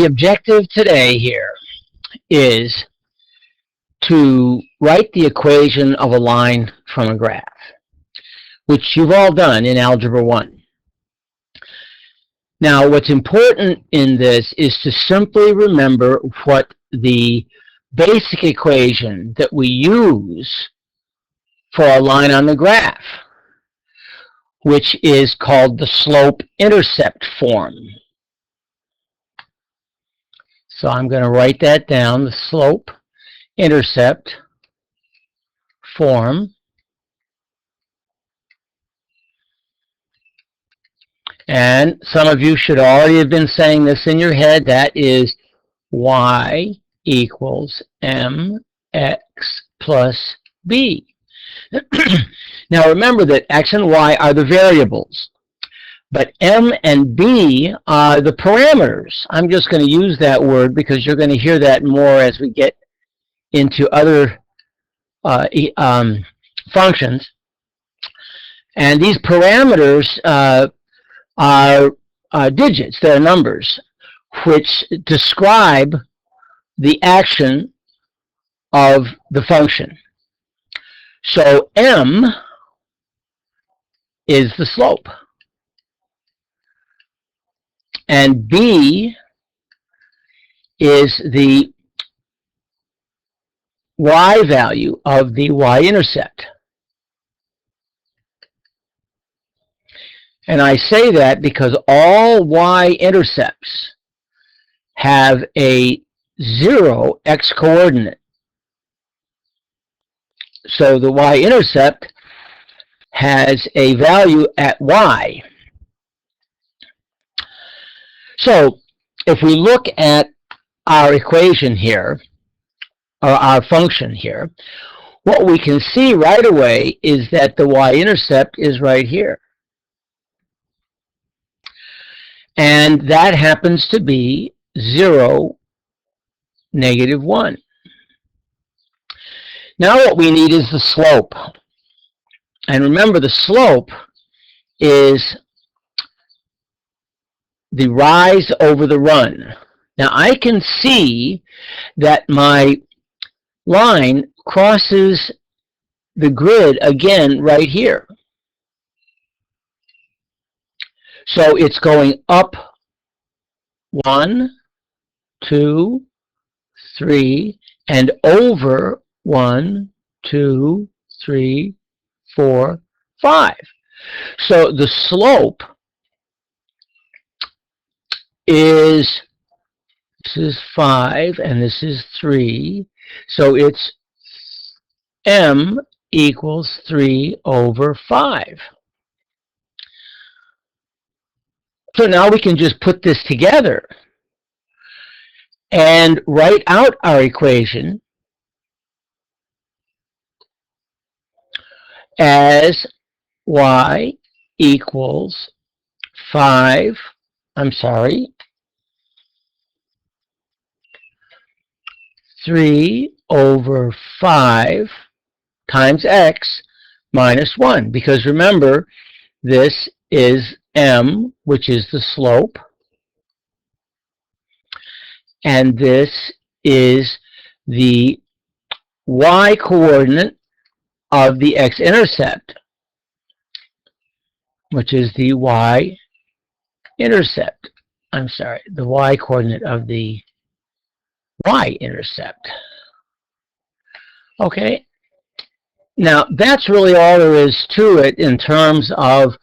the objective today here is to write the equation of a line from a graph, which you've all done in Algebra 1. Now, what's important in this is to simply remember what the basic equation that we use for a line on the graph, which is called the slope-intercept form. So I'm going to write that down, the slope-intercept form. And some of you should already have been saying this in your head. That is y equals mx plus b. Now remember that x and y are the variables, but m and b are the parameters. I'm just going to use that word because you're going to hear that more as we get into other functions. And these parameters are digits, they're numbers, which describe the action of the function. So m is the slope, and b is the y value of the y-intercept. And I say that because all y-intercepts have a 0 x-coordinate. So the y-intercept has a value at y. So if we look at our equation here, or our function here, what we can see right away is that the y-intercept is right here. And that happens to be 0, -1. Now what we need is the slope. And remember, the slope is the rise over the run. Now I can see that my line crosses the grid again right here. So it's going up 1, 2, 3, and over 1, 2, 3, 4, 5. So the slope is, this is 5 and this is 3. So it's m equals 3 over 5. So now we can just put this together and write out our equation as y equals 3 over 5 times x minus 1. Because remember, this is m, which is the slope, and this is the y-coordinate of the x-intercept, which is the y-intercept. The y-coordinate of the y-intercept. Okay, now that's really all there is to it in terms of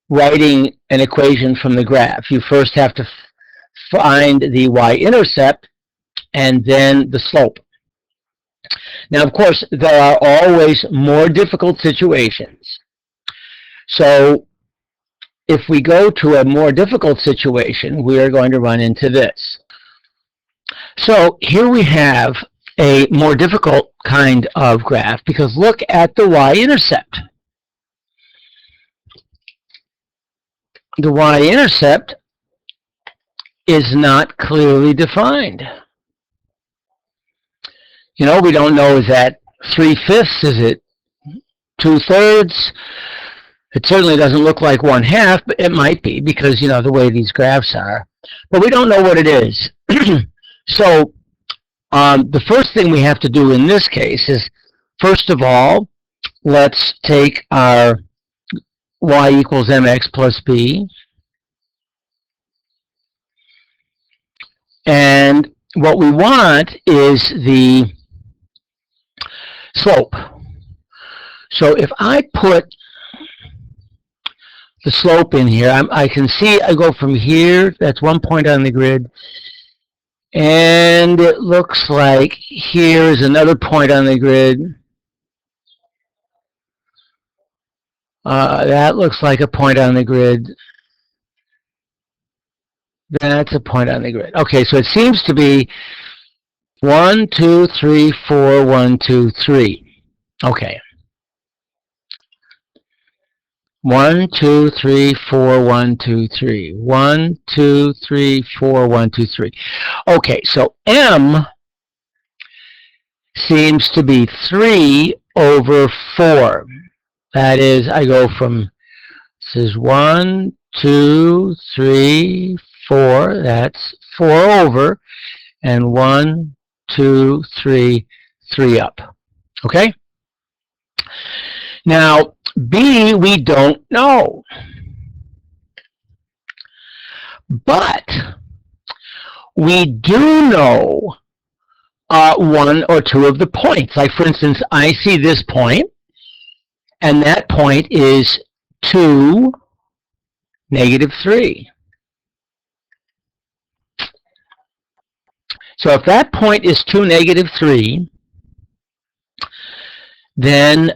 writing an equation from the graph. You first have to find the y-intercept and then the slope. Now, of course, there are always more difficult situations. So if we go to a more difficult situation, we are going to run into this. So here we have a more difficult kind of graph, because look at the y-intercept. The y-intercept is not clearly defined. You know, we don't know, is that 3/5? Is it 2/3? It certainly doesn't look like 1/2, but it might be because, you know, the way these graphs are. But we don't know what it is. So the first thing we have to do in this case is, first of all, let's take our y equals mx plus b. And what we want is the slope. So if I put the slope in here, I can see I go from here, that's 1 point on the grid, and it looks like here's another point on the grid. That looks like a point on the grid. That's a point on the grid. Okay, so it seems to be 1, 2, 3, 4, 1, 2, 3. Okay. 1, 2, 3, 4, 1, 2, 3. 1, 2, 3, 4, 1, 2, 3. Okay, so M seems to be 3 over 4. That is, I go from, this is 1, 2, 3, 4. That's 4 over, and 1, 2, 3, 3 up. Okay? Now, B, we don't know. But we do know 1 or 2 of the points. Like, for instance, I see this point, and that point is 2, -3. So if that point is 2, -3, then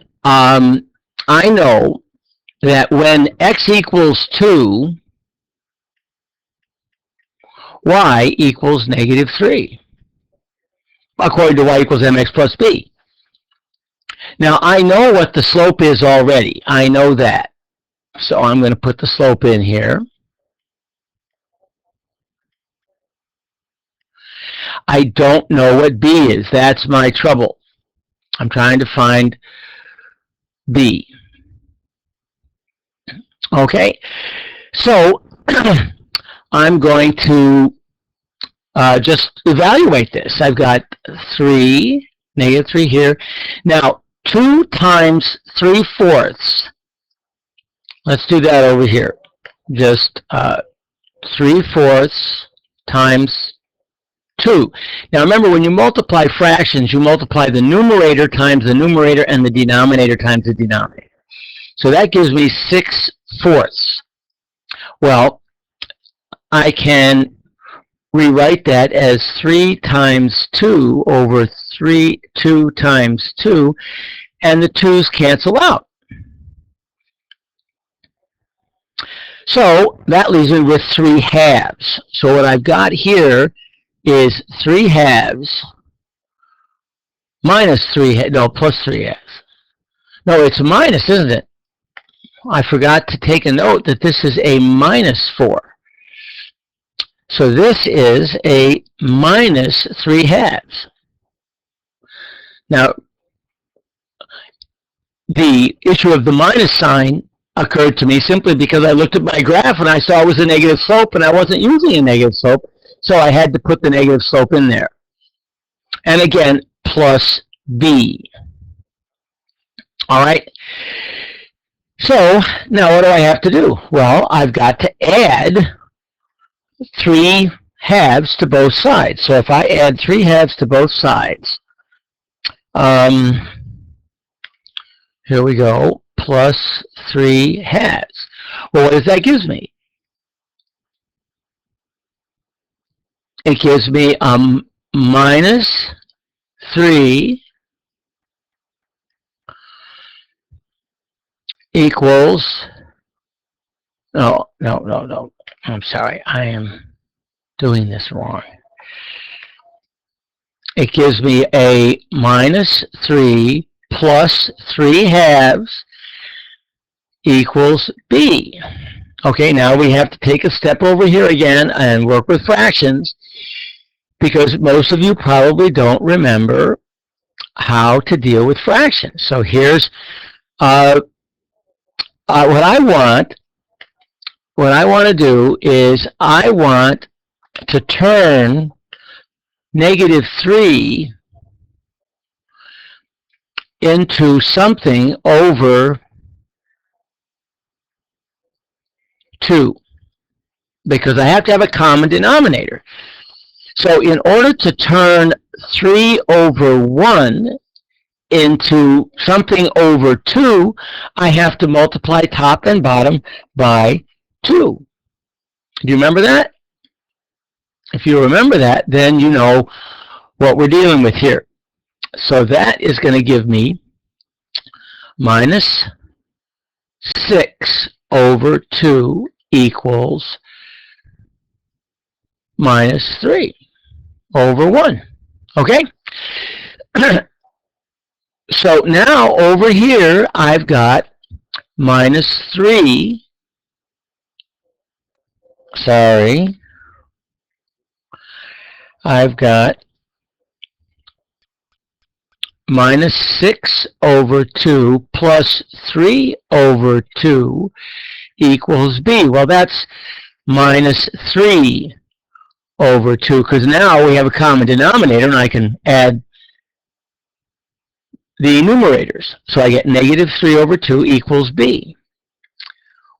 I know that when x equals 2, y equals -3, according to y equals mx plus b. Now, I know what the slope is already. I know that. So I'm going to put the slope in here. I don't know what b is. That's my trouble. I'm trying to find b. Okay, so I'm going to just evaluate this. I've got 3, -3 here. Now, 2 times 3/4. Let's do that over here. Just 3/4 times 2. Now remember, when you multiply fractions, you multiply the numerator times the numerator and the denominator times the denominator. So that gives me 6/4. Well, I can rewrite that as 3 times 2 over 2 times 2, and the 2's cancel out. So that leaves me with 3/2. So what I've got here is 3/2 minus 3/2, no, plus 3/2. No, it's minus, isn't it? I forgot to take a note that this is a -4. So this is a minus 3/2. Now, the issue of the minus sign occurred to me simply because I looked at my graph and I saw it was a negative slope, and I wasn't using a negative slope, so I had to put the negative slope in there. And again, plus b. All right. So now what do I have to do? Well, I've got to add 3/2 to both sides. So if I add 3/2 to both sides, here we go, plus 3/2. Well, what does that give me? It gives me minus 3 equals, no, I'm sorry, I am doing this wrong. It gives me a minus 3 plus 3/2 equals b. Okay, now we have to take a step over here again and work with fractions, because most of you probably don't remember how to deal with fractions. So here's what I want to do is I want to turn -3 into something over 2, because I have to have a common denominator. So in order to turn 3 over 1 into something over 2, I have to multiply top and bottom by 2. Do you remember that? If you remember that, then you know what we're dealing with here. So that is going to give me -6 over 2 equals -3 over 1. Okay? So now over here I've got -3. Sorry. I've got -6 over 2 plus 3 over 2 equals B. Well, that's -3 over 2, because now we have a common denominator, and I can add the numerators. So I get -3 over 2 equals B.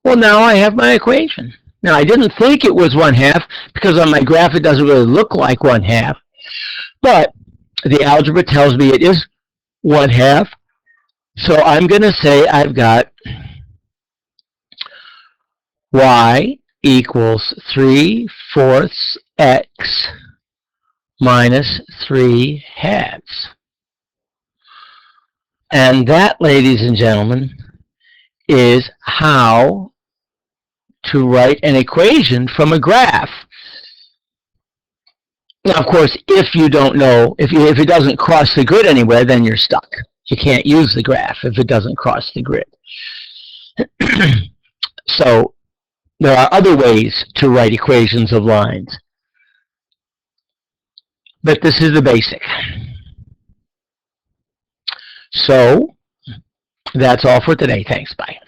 Well, now I have my equation. Now, I didn't think it was 1/2, because on my graph it doesn't really look like 1/2, but the algebra tells me it is 1/2. So I'm going to say I've got y equals 3/4 x minus 3/2. And that, ladies and gentlemen, is how to write an equation from a graph. Now, of course, if you don't know, if it doesn't cross the grid anywhere, then you're stuck. You can't use the graph if it doesn't cross the grid. So there are other ways to write equations of lines. But this is the basic. So that's all for today. Thanks. Bye.